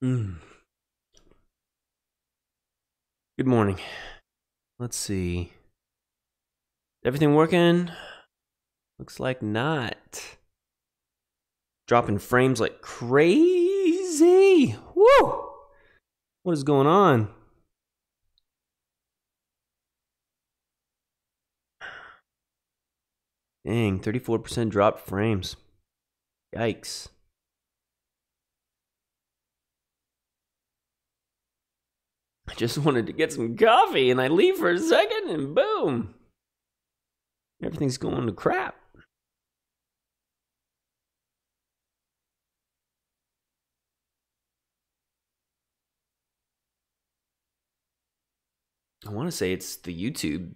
Good morning. Let's see. Everything working? Looks like not. Dropping frames like crazy. Woo! What is going on? Dang, 34% dropped frames. Yikes. I just wanted to get some coffee and I leave for a second and boom. Everything's going to crap. I want to say it's the YouTube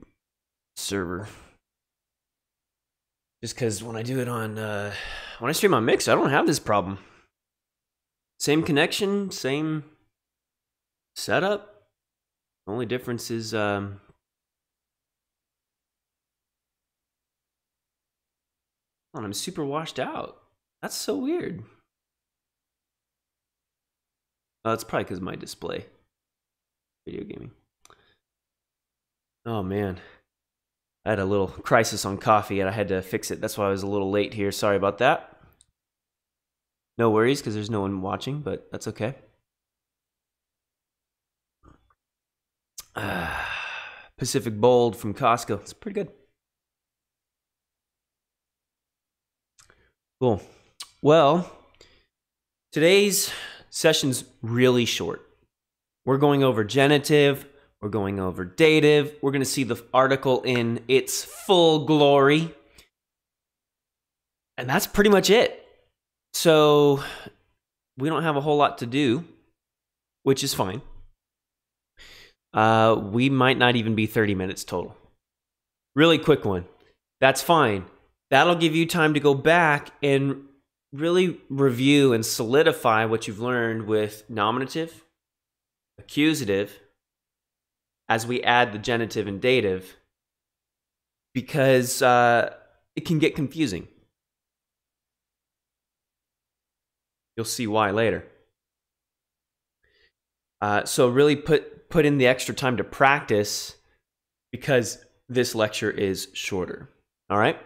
server. Just because when I do it on, when I stream on Mix, I don't have this problem. Same connection, same setup. The only difference is, I'm super washed out. That's so weird. It's probably because of my display. Video gaming. Oh, man. I had a little crisis on coffee and I had to fix it. That's why I was a little late here. Sorry about that. No worries, because there's no one watching, but that's okay. Pacific Bold from Costco. It's pretty good. Cool. Well, today's session's really short. We're going over genitive. We're going over dative. We're going to see the article in its full glory. And that's pretty much it. So we don't have a whole lot to do, which is fine. We might not even be 30 minutes total. Really quick one. That's fine. That'll give you time to go back and really review and solidify what you've learned with nominative, accusative, as we add the genitive and dative, because it can get confusing. You'll see why later. So really put in the extra time to practice, because this lecture is shorter. All right?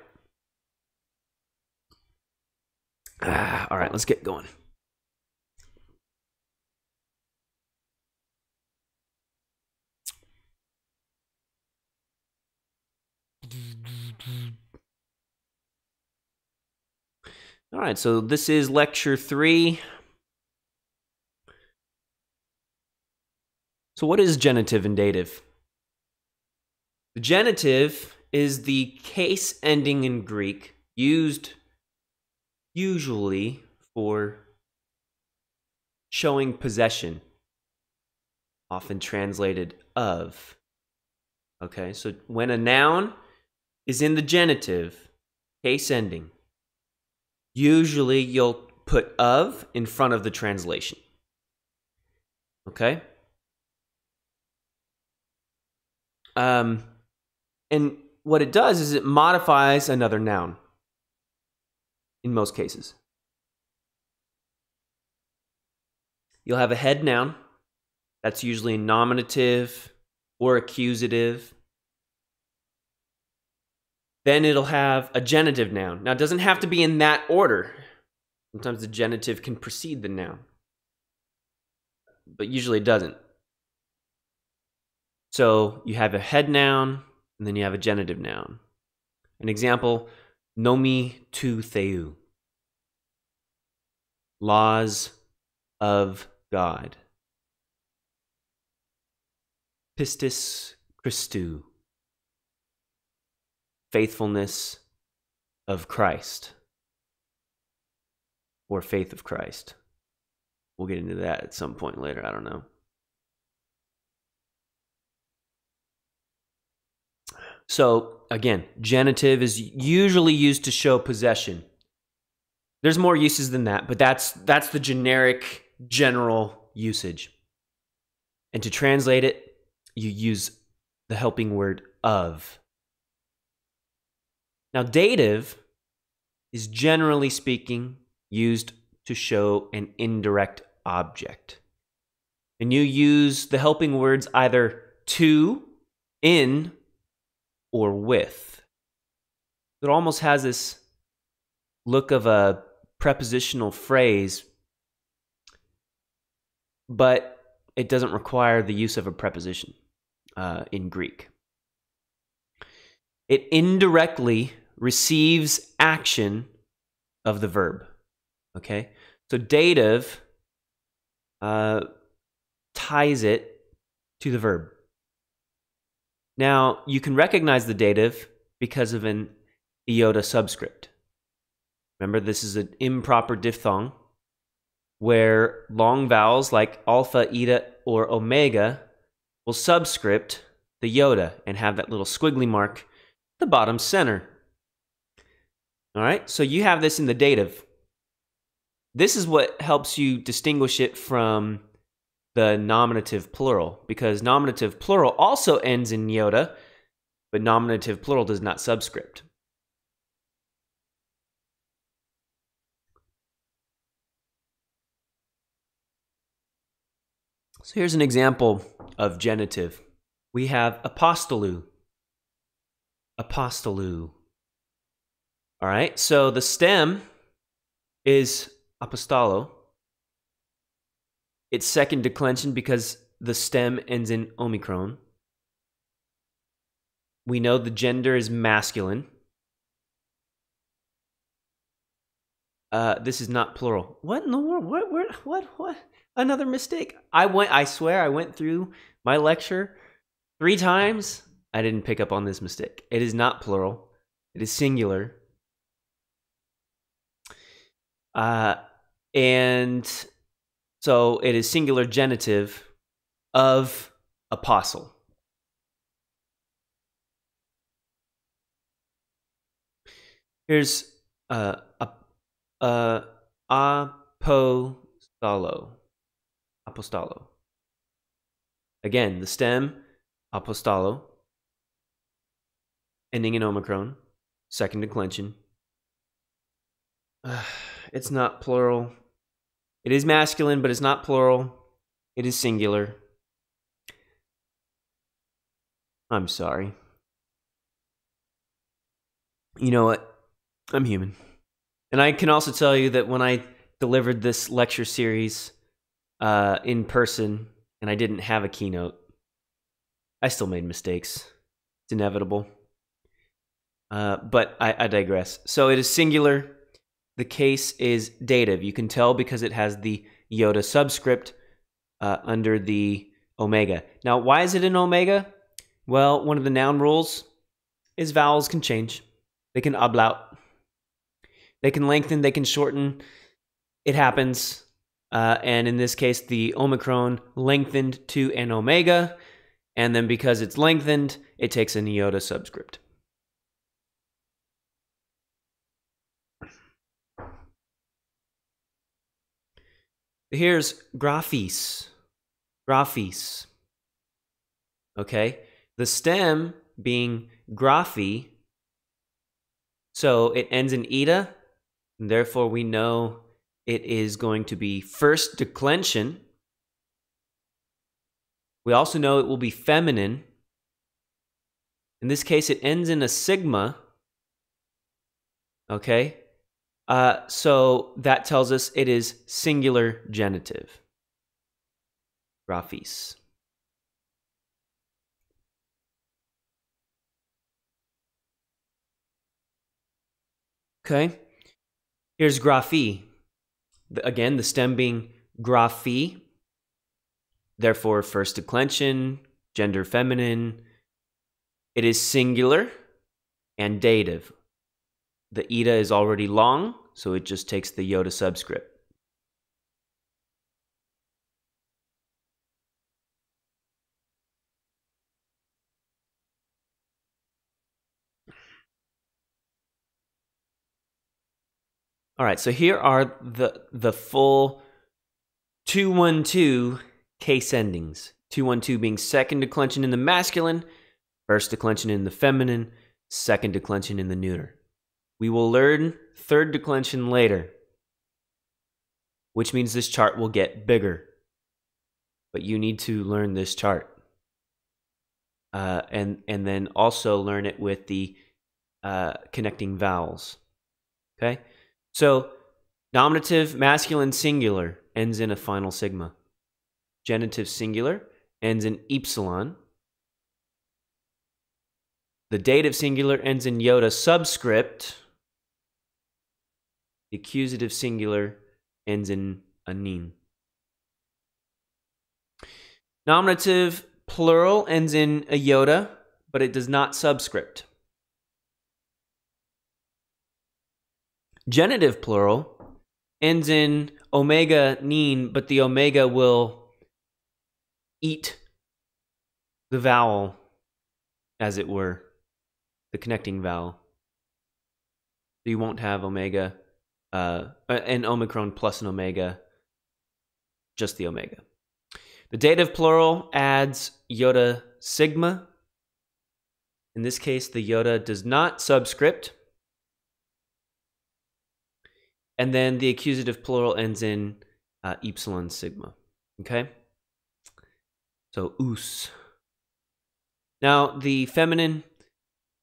All right, let's get going. All right, so this is lecture 3. So what is genitive and dative? The genitive is the case ending in Greek used usually for showing possession, often translated of. Okay, so when a noun is in the genitive, case ending, usually you'll put of in front of the translation. Okay? And what it does is it modifies another noun in most cases. You'll have a head noun. That's usually nominative or accusative. Then it'll have a genitive noun. Now, it doesn't have to be in that order. Sometimes the genitive can precede the noun, but usually it doesn't. So you have a head noun, and then you have a genitive noun. An example, nomi tu theou. Laws of God. Pistis Christou. Faithfulness of Christ. Or faith of Christ. We'll get into that at some point later. I don't know. So, again, genitive is usually used to show possession. There's more uses than that, but that's the generic, general usage. And to translate it, you use the helping word of. Now, dative is generally speaking used to show an indirect object. and you use the helping words either to, in, or with. It almost has this look of a prepositional phrase, but it doesn't require the use of a preposition in Greek. It indirectly receives action of the verb. Okay? So dative ties it to the verb. Now, you can recognize the dative because of an iota subscript. Remember, this is an improper diphthong where long vowels like alpha, eta, or omega will subscript the iota and have that little squiggly mark at the bottom center. All right, so you have this in the dative. This is what helps you distinguish it from the nominative plural, because nominative plural also ends in iota, but nominative plural does not subscript. So here's an example of genitive. We have apostolou. Apostolou. All right, so the stem is apostolo. It's second declension because the stem ends in omicron. We know the gender is masculine. This is not plural. What in the world? What? Another mistake. I swear I went through my lecture 3 times. I didn't pick up on this mistake. It is not plural. It is singular. And so it is singular genitive of apostle. Here's apostolo. Apostolo. Again, the stem, apostolo, ending in omicron, second declension. It's not plural. It is masculine, but it's not plural. It is singular. I'm sorry. You know what? I'm human. And I can also tell you that when I delivered this lecture series in person and I didn't have a keynote, I still made mistakes. It's inevitable. But I digress. So it is singular. The case is dative. You can tell because it has the iota subscript under the omega. Now, why is it an omega? Well, one of the noun rules is vowels can change. They can ablaut. They can lengthen. They can shorten. It happens. And in this case, the omicron lengthened to an omega. And then because it's lengthened, it takes an iota subscript. Here's graphis. Graphis. Okay? The stem being graphi, so it ends in eta, and therefore we know it is going to be first declension. We also know it will be feminine. In this case, it ends in a sigma. Okay? So that tells us it is singular genitive. Graphis. Okay. Here's graphi. Again, the stem being graphi. Therefore, first declension, gender feminine. It is singular and dative. The eta is already long, so it just takes the iota subscript. All right, so here are the full 2-1-2 case endings. 2-1-2 being second declension in the masculine, first declension in the feminine, second declension in the neuter. We will learn third declension later, which means this chart will get bigger. but you need to learn this chart. And then also learn it with the connecting vowels. Okay? So, nominative masculine singular ends in a final sigma. Genitive singular ends in epsilon. The dative singular ends in iota subscript. The accusative singular ends in anin. Nominative plural ends in iota, but it does not subscript. Genitive plural ends in omega nin, but the omega will eat the vowel, as it were, the connecting vowel. So you won't have omega, an omicron plus an omega, just the omega. The dative plural adds iota sigma. In this case, the iota does not subscript. And then the accusative plural ends in epsilon sigma. Okay? So, us. Now, the feminine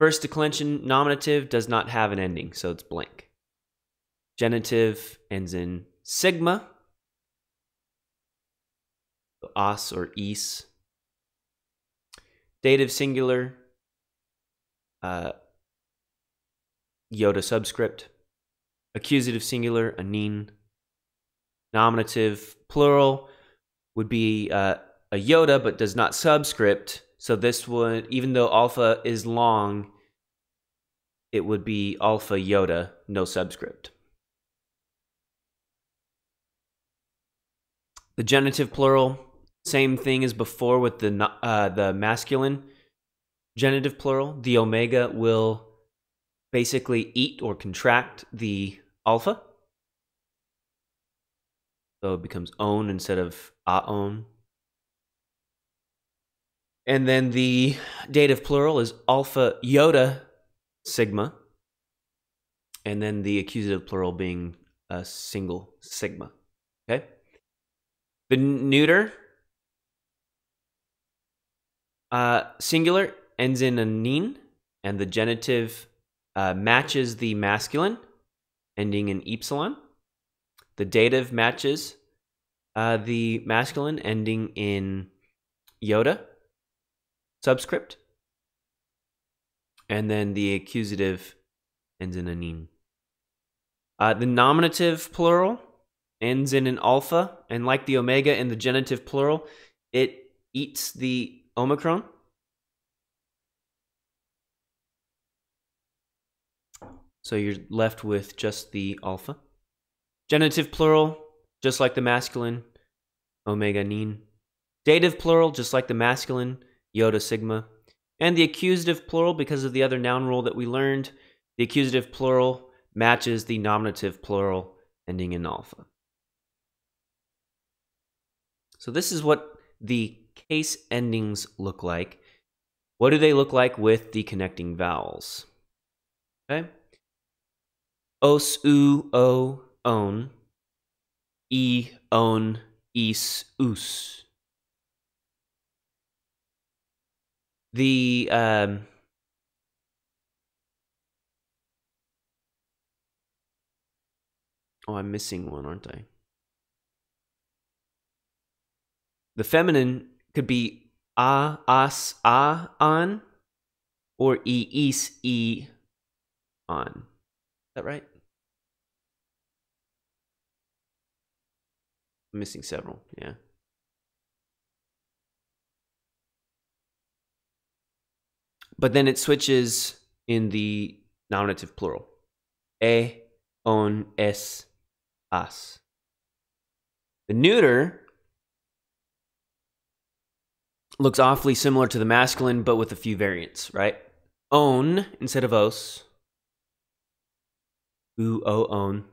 first declension nominative does not have an ending, so it's blank. Genitive ends in sigma. Os or is. Dative singular, iota subscript. Accusative singular, anin. Nominative plural would be a iota but does not subscript. So this would, even though alpha is long, it would be alpha iota, no subscript. The genitive plural, same thing as before with the masculine genitive plural. The omega will basically eat or contract the alpha. So it becomes on instead of aon. And then the dative plural is alpha iota sigma. And then the accusative plural being a single sigma. Okay? The neuter singular ends in a nin, and the genitive matches the masculine, ending in epsilon. The dative matches the masculine, ending in iota subscript. And then the accusative ends in anin. The nominative plural ends in an alpha, and like the omega in the genitive plural, it eats the omicron. So you're left with just the alpha. Genitive plural, just like the masculine, omega nin. Dative plural, just like the masculine, iota sigma. And the accusative plural, because of the other noun rule that we learned, the accusative plural matches the nominative plural, ending in alpha. So this is what the case endings look like. What do they look like with the connecting vowels? Okay. Os, u, o, on. E, on, is, us. The oh, I'm missing one, aren't I? The feminine could be a, as, a, on, or e, is, e, on. Is that right? I'm missing several, yeah. But then it switches in the nominative plural. E, on, es, as. The neuter looks awfully similar to the masculine, but with a few variants, right? On instead of os. U, o, on.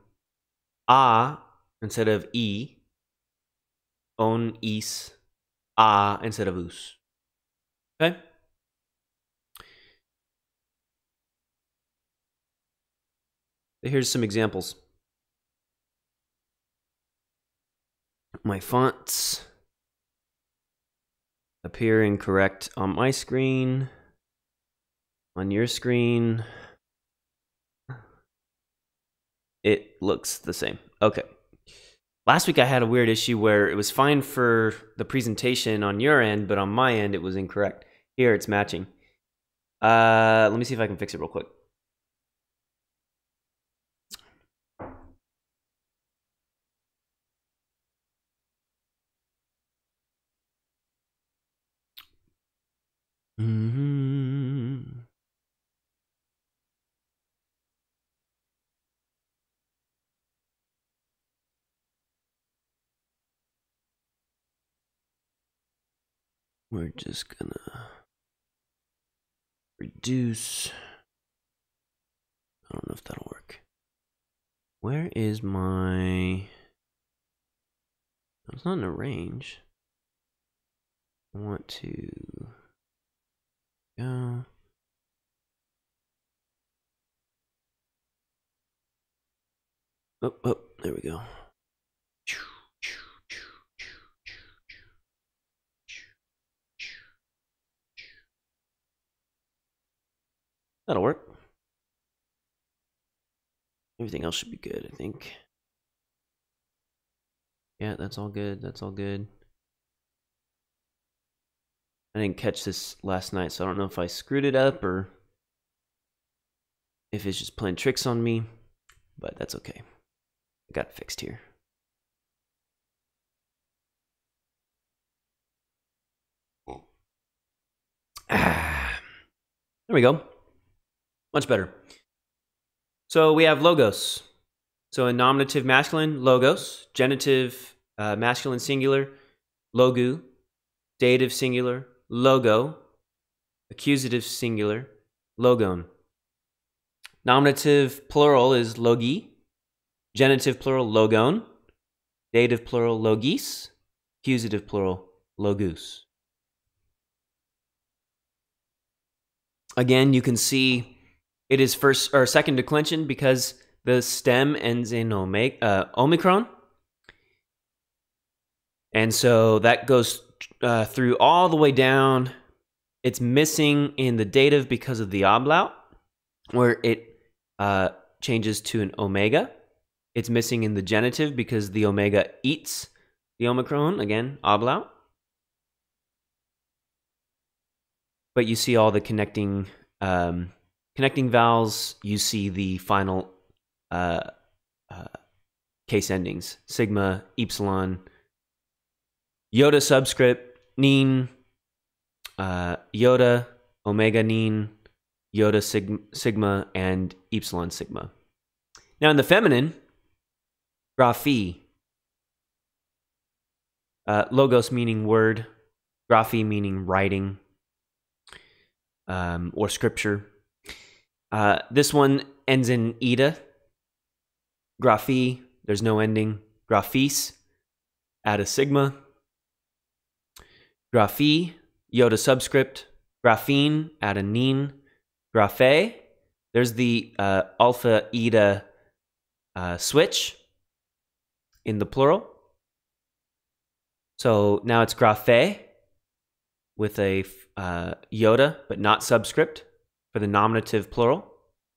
A instead of e. On, is. A instead of us. Okay? Here's some examples. My fonts. appearing correct on my screen, on your screen. It looks the same. Okay. Last week I had a weird issue where it was fine for the presentation on your end, but on my end it was incorrect. Here it's matching. Let me see if I can fix it real quick. We're just gonna reduce. I don't know if that'll work. Where is my... It's not in arrange. I want to go. Oh, there we go. That'll work. Everything else should be good, I think. Yeah, that's all good. That's all good. I didn't catch this last night, so I don't know if I screwed it up or if it's just playing tricks on me, but that's okay. I got it fixed here. There we go. Much better. So we have logos. So in nominative masculine, logos. Genitive masculine singular, logu. Dative singular, logo. Accusative singular, logon. Nominative plural is logi. Genitive plural, logon. Dative plural, logis. Accusative plural, logus. Again, you can see it is first or second declension because the stem ends in omicron. And so that goes through all the way down. It's missing in the dative because of the ablaut, where it changes to an omega. It's missing in the genitive because the omega eats the omicron, again, ablaut. But you see all the connecting vowels. You see the final case endings: sigma, epsilon, iota subscript, nin, iota, omega nin, iota sigma, and epsilon sigma. Now in the feminine, graphi, logos meaning word, graphi meaning writing or scripture. This one ends in eta. Graphi, there's no ending. Graphis, add a sigma. Graphi, iota subscript. Graphene, add a nin. Graphe, there's the alpha-eta switch in the plural. So now it's graphe with a iota, but not subscript for the nominative plural,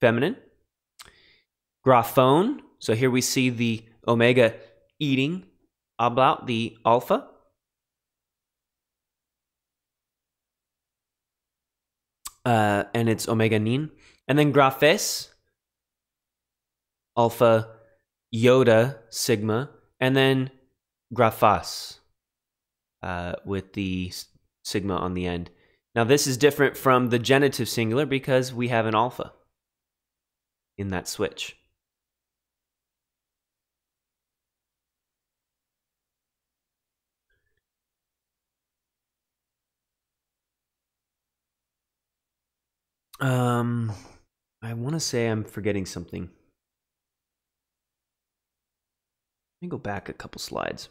feminine. Graphone, so here we see the omega eating ablaut the alpha. And it's omega nin. And then graphes, alpha, iota, sigma, and then graphas with the sigma on the end. Now this is different from the genitive singular because we have an alpha in that switch. I want to say I'm forgetting something. Let me go back a couple slides.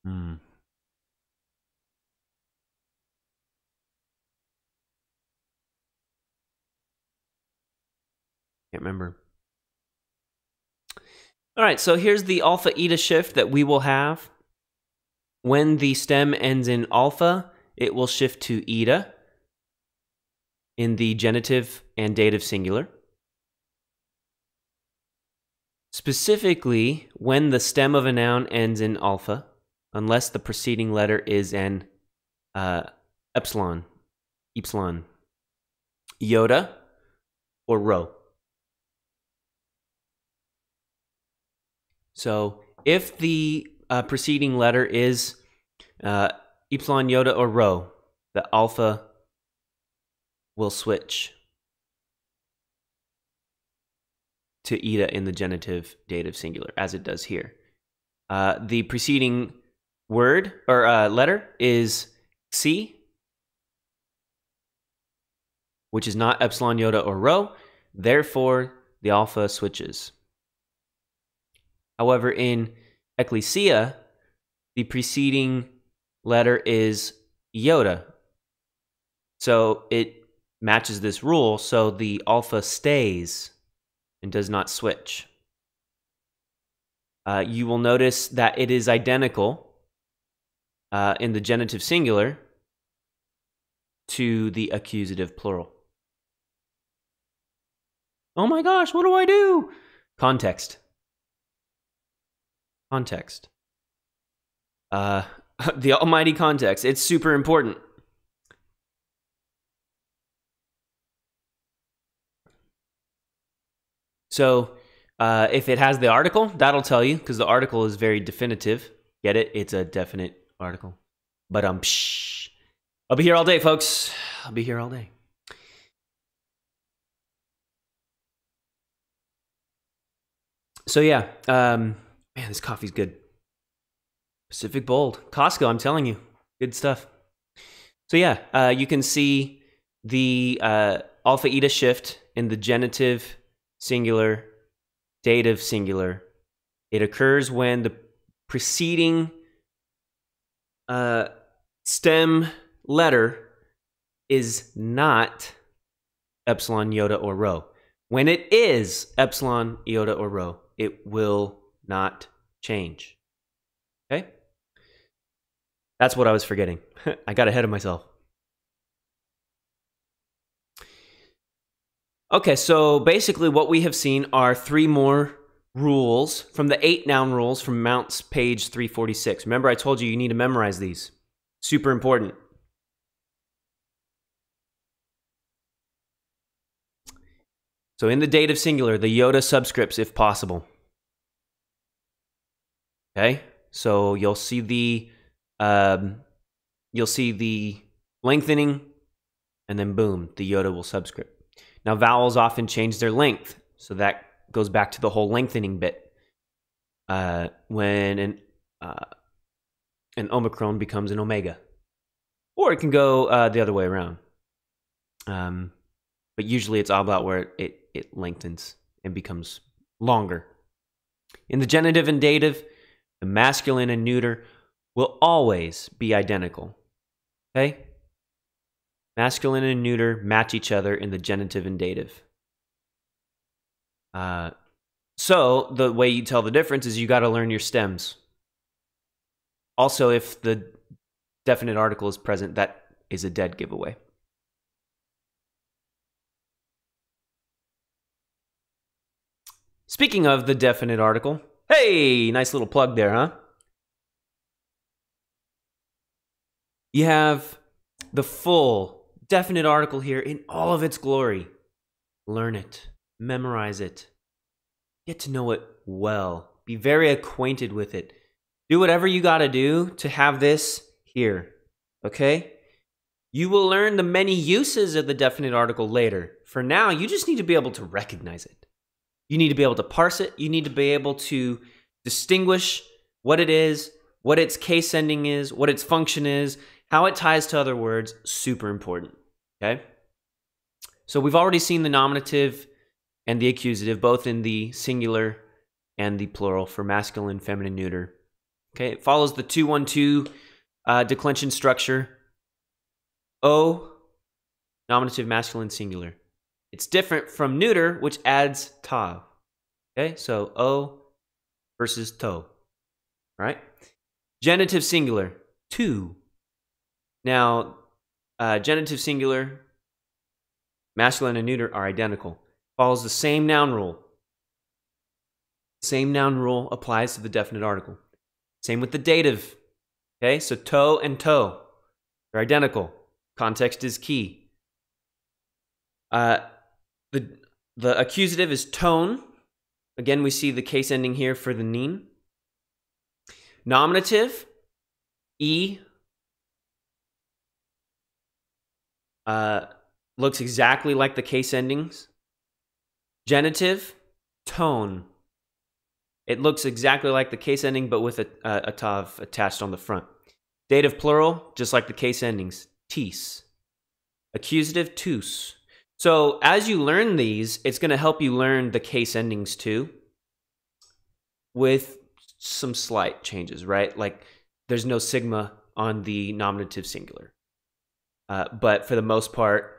Can't remember. All right, so here's the alpha-eta shift that we will have. When the stem ends in alpha, it will shift to eta in the genitive and dative singular. Specifically, when the stem of a noun ends in alpha, unless the preceding letter is an epsilon, iota, or rho. So if the preceding letter is epsilon, iota, or rho, the alpha will switch to eta in the genitive dative singular, as it does here. The preceding word or letter is C, which is not epsilon, iota, or rho. Therefore, the alpha switches. However, in ecclesia, the preceding letter is iota. So it matches this rule, so the alpha stays and does not switch. You will notice that it is identical in the genitive singular to the accusative plural. Oh my gosh, what do I do? Context. Context. The almighty context. It's super important. So if it has the article, that'll tell you, because the article is very definitive. Get it? It's a definite article. But I'll be here all day, folks. I'll be here all day. So yeah, man, this coffee's good. Pacific Bold. Costco, I'm telling you. Good stuff. So yeah, you can see the alpha-eta shift in the genitive singular, dative singular. It occurs when the preceding stem letter is not epsilon, iota, or rho. When it is epsilon, iota, or rho, it will not change. Okay? That's what I was forgetting. I got ahead of myself. Okay, so basically what we have seen are 3 more rules from the 8 noun rules from Mount's page 346. Remember, I told you you need to memorize these. Super important. So in the dative singular, the iota subscripts if possible. Okay, so you'll see the lengthening, and then boom, the iota will subscript. Now vowels often change their length, so that goes back to the whole lengthening bit. When an omicron becomes an omega, or it can go the other way around. But usually it's all about where it lengthens and becomes longer. In the genitive and dative, the masculine and neuter will always be identical. Okay? Masculine and neuter match each other in the genitive and dative. So the way you tell the difference is you got to learn your stems. Also, if the definite article is present, that is a dead giveaway. Speaking of the definite article, hey, nice little plug there, huh? You have the full definite article here in all of its glory. Learn it, memorize it, get to know it well, be very acquainted with it. Do whatever you got to do to have this here, okay? You will learn the many uses of the definite article later. For now, you just need to be able to recognize it. You need to be able to parse it. You need to be able to distinguish what it is, what its case ending is, what its function is, how it ties to other words. Super important, okay? So we've already seen the nominative and the accusative, both in the singular and the plural for masculine, feminine, neuter. Okay, it follows the 2-1-2 declension structure. O, nominative, masculine, singular. It's different from neuter, which adds tav. Okay, so O, versus toe. Right? Genitive singular, two. Now, genitive singular, masculine and neuter are identical. Follows the same noun rule. Same noun rule applies to the definite article. Same with the dative. Okay, so toe and toe, they're identical. Context is key. The accusative is tone. Again, we see the case ending here for the neen. Nominative, e, looks exactly like the case endings. Genitive, tone. It looks exactly like the case ending, but with a tav attached on the front. Dative plural, just like the case endings, tis. Accusative, tus. So as you learn these, it's going to help you learn the case endings too, with some slight changes, right? Like there's no sigma on the nominative singular. But for the most part,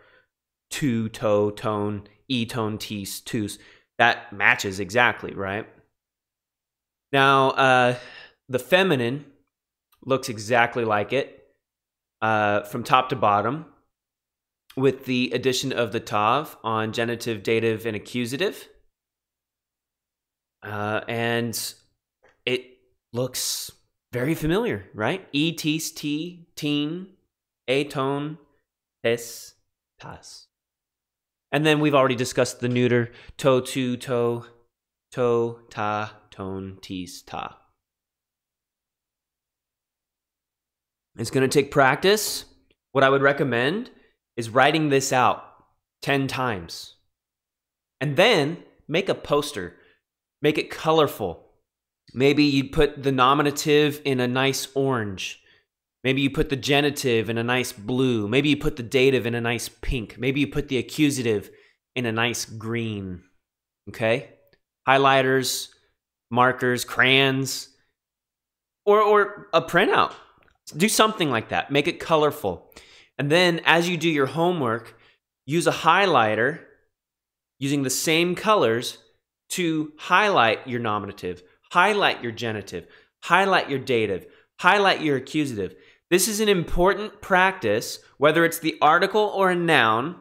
to, toe, tone, e, tone, tis, tus, that matches exactly, right? Now, the feminine looks exactly like it from top to bottom, with the addition of the tav on genitive, dative, and accusative. And it looks very familiar, right? E, tis, t, teen, a, tone, tes, tas. And then we've already discussed the neuter, to, tu, to, ta, tone, tis, ta. It's going to take practice. What I would recommend is writing this out 10 times. And then make a poster. Make it colorful. Maybe you put the nominative in a nice orange. Maybe you put the genitive in a nice blue. Maybe you put the dative in a nice pink. Maybe you put the accusative in a nice green. Okay? Highlighters, markers, crayons, or a printout. Do something like that. Make it colorful. And then as you do your homework, use a highlighter using the same colors to highlight your nominative, highlight your genitive, highlight your dative, highlight your accusative. This is an important practice, whether it's the article or a noun,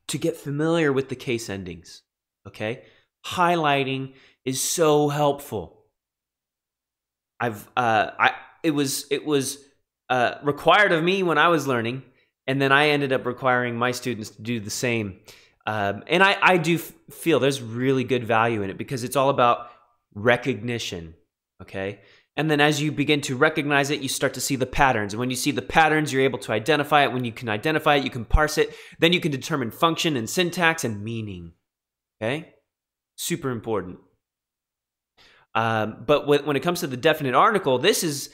to get familiar with the case endings. Okay? Highlighting is so helpful. It was required of me when I was learning, and then I ended up requiring my students to do the same. And I do feel there's really good value in it because it's all about recognition, okay? And then as you begin to recognize it, you start to see the patterns. And when you see the patterns, you're able to identify it. When you can identify it, you can parse it. Then you can determine function and syntax and meaning, okay? Super important. But when it comes to the definite article, this is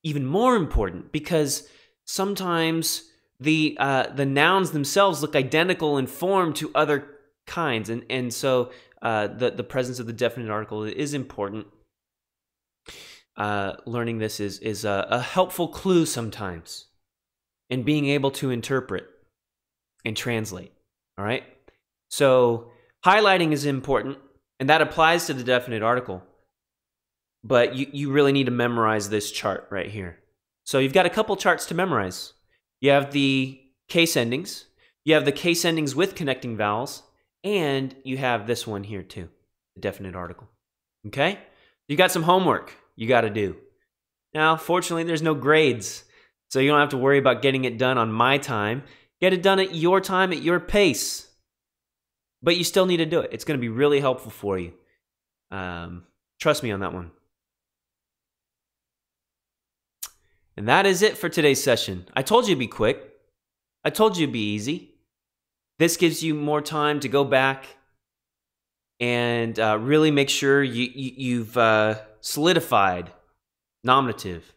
even more important because sometimes the nouns themselves look identical in form to other kinds, and so the presence of the definite article is important. Learning this is a helpful clue sometimes in being able to interpret and translate. All right, so highlighting is important, and that applies to the definite article. But you really need to memorize this chart right here. So you've got a couple charts to memorize. You have the case endings. You have the case endings with connecting vowels. And you have this one here too, the definite article. Okay? You got some homework you got to do. Now, fortunately, there's no grades. So you don't have to worry about getting it done on my time. Get it done at your time, at your pace. But you still need to do it. It's going to be really helpful for you. Trust me on that one. And that is it for today's session. I told you it'd be quick. I told you it'd be easy. This gives you more time to go back and really make sure you've solidified nominative,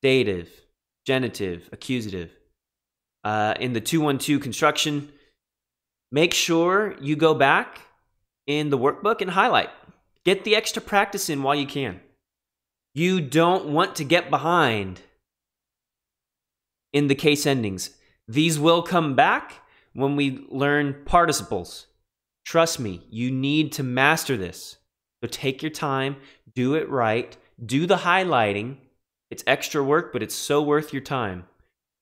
dative, genitive, accusative. In the 2-1-2 construction, make sure you go back in the workbook and highlight. Get the extra practice in while you can. You don't want to get behind in the case endings. These will come back when we learn participles. Trust me, you need to master this. So take your time, do it right, do the highlighting. It's extra work, but it's so worth your time.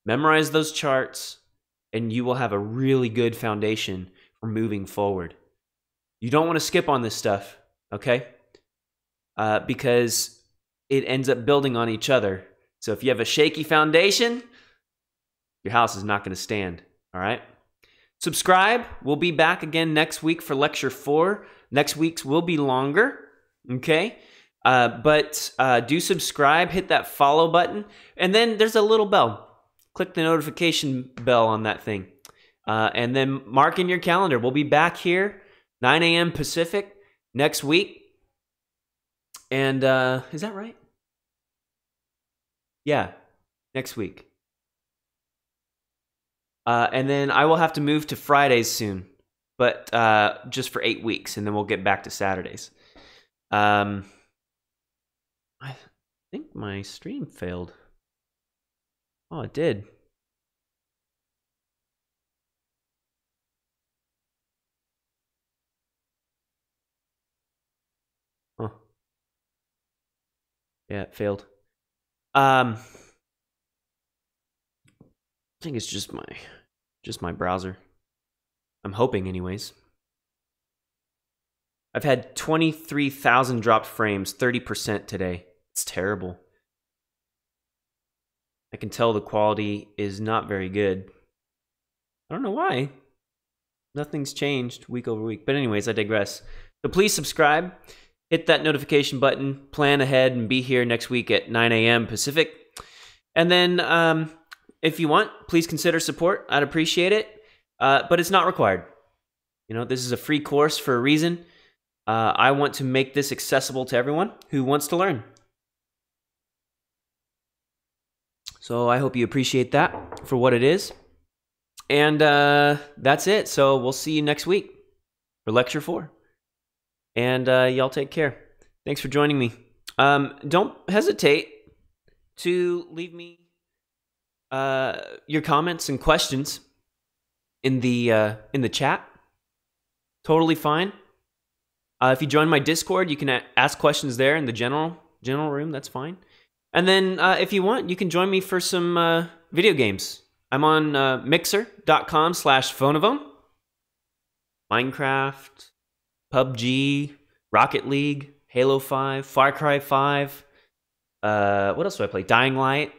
Memorize those charts, and you will have a really good foundation for moving forward. You don't want to skip on this stuff, okay? Because it ends up building on each other. So if you have a shaky foundation, your house is not going to stand, all right? Subscribe. We'll be back again next week for Lecture 4. Next week's will be longer, okay? But do subscribe, hit that follow button, and then there's a little bell. Click the notification bell on that thing. And then mark in your calendar. We'll be back here, 9 a.m. Pacific, next week. And is that right? Yeah, next week. And then I will have to move to Fridays soon, but just for 8 weeks, and then we'll get back to Saturdays. I think my stream failed. Oh, it did. Huh. Yeah, it failed. I think it's just my browser. I'm hoping, anyways. I've had 23,000 dropped frames, 30% today. It's terrible. I can tell the quality is not very good. I don't know why. Nothing's changed week over week. But anyways, I digress. So please subscribe. Hit that notification button. Plan ahead and be here next week at 9 a.m. Pacific. And then if you want, please consider support. I'd appreciate it. But it's not required. You know, this is a free course for a reason. I want to make this accessible to everyone who wants to learn. So I hope you appreciate that for what it is. And that's it. So we'll see you next week for Lecture 4. And y'all take care. Thanks for joining me. Don't hesitate to leave me your comments and questions in the chat. Totally fine. If you join my Discord, you can ask questions there in the general room. That's fine. And then if you want, you can join me for some video games. I'm on mixer.com/phonophone. Minecraft, PUBG, Rocket League, Halo 5, Far Cry 5. What else do I play? Dying Light.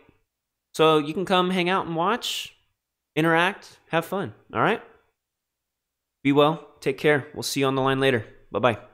So you can come hang out and watch, interact, have fun. All right? Be well. Take care. We'll see you on the line later. Bye-bye.